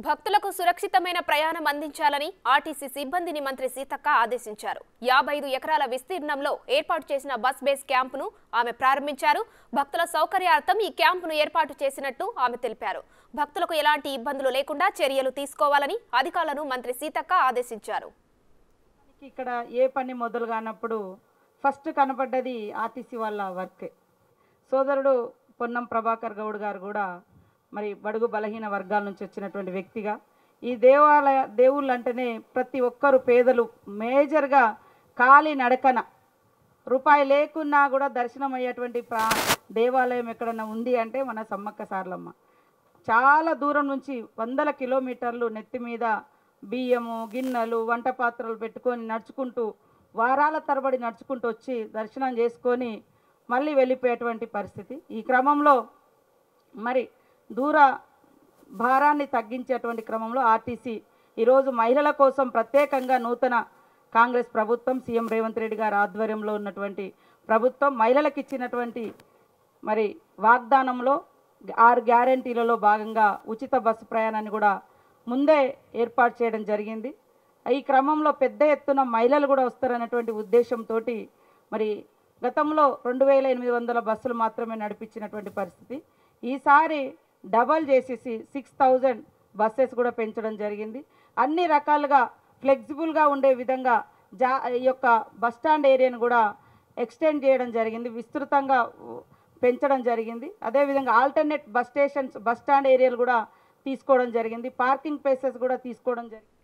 భక్తులకు సురక్షితమైన ప్రయాణం అందించాలని ఆర్టీసీ సిబ్బందిని మంత్రి సీతక్క ఆదేశించారు. 55 ఎకరాల విస్తీర్ణంలో ఏర్పాటు చేసిన బస్ బేస్ క్యాంపును ఆమె ప్రారంభించారు. భక్తుల సౌకర్యార్థం ఈ క్యాంపును ఏర్పాటు చేసినట్టు ఆమె తెలిపారు. భక్తులకు ఎలాంటి ఇబ్బందులు లేకుండా చర్యలు తీసుకోవాలని అధికారులను మంత్రి సీతక్క ఆదేశించారు. ఇక్కడ ఏ పని మొదలు కానప్పుడు ఫస్ట్ కనపడ్డది ఆర్టీసీ వాళ్ళ వర్క్. సోదరుడు పొన్నం ప్రభాకర్ గౌడ్ గారు కూడా మరి బడుగు బలహీన వర్గాల నుంచి వచ్చినటువంటి వ్యక్తిగా ఈ దేవుళ్ళు అంటేనే ప్రతి ఒక్కరు పేదలు మేజర్గా ఖాళీ నడకన రూపాయి లేకున్నా కూడా దర్శనం అయ్యేటువంటి దేవాలయం ఎక్కడన్నా ఉంది అంటే మన సమ్మక్క సారలమ్మ. చాలా దూరం నుంచి 100 కిలోమీటర్లు నెత్తి మీద బియ్యము గిన్నెలు వంట పాత్రలు పెట్టుకొని నడుచుకుంటూ వారాల తరబడి నడుచుకుంటూ వచ్చి దర్శనం చేసుకొని మళ్ళీ వెళ్ళిపోయేటువంటి పరిస్థితి. ఈ క్రమంలో మరి దూర భారాన్ని తగ్గించేటువంటి క్రమంలో ఆర్టీసీ ఈరోజు మహిళల కోసం ప్రత్యేకంగా నూతన కాంగ్రెస్ ప్రభుత్వం సీఎం రేవంత్ రెడ్డి గారి ఆధ్వర్యంలో ఉన్నటువంటి ప్రభుత్వం మహిళలకు ఇచ్చినటువంటి మరి వాగ్దానంలో 6 గ్యారెంటీలలో భాగంగా ఉచిత బస్సు ప్రయాణాన్ని కూడా ముందే ఏర్పాటు చేయడం జరిగింది. ఈ క్రమంలో పెద్ద ఎత్తున మహిళలు కూడా వస్తారన్నటువంటి ఉద్దేశంతో మరి గతంలో 2800 బస్సులు మాత్రమే నడిపించినటువంటి పరిస్థితి. ఈసారి డబల్ చేసేసి 6000 బస్సెస్ కూడా పెంచడం జరిగింది. అన్ని రకాలుగా ఫ్లెక్సిబుల్గా ఉండే విధంగా ఈ యొక్క బస్టాండ్ ఏరియాను కూడా ఎక్స్టెండ్ చేయడం జరిగింది, విస్తృతంగా పెంచడం జరిగింది. అదేవిధంగా alternate bus stations bus stand ఏరియాలు కూడా తీసుకోవడం జరిగింది, పార్కింగ్ ప్లేసెస్ కూడా తీసుకోవడం జరిగింది.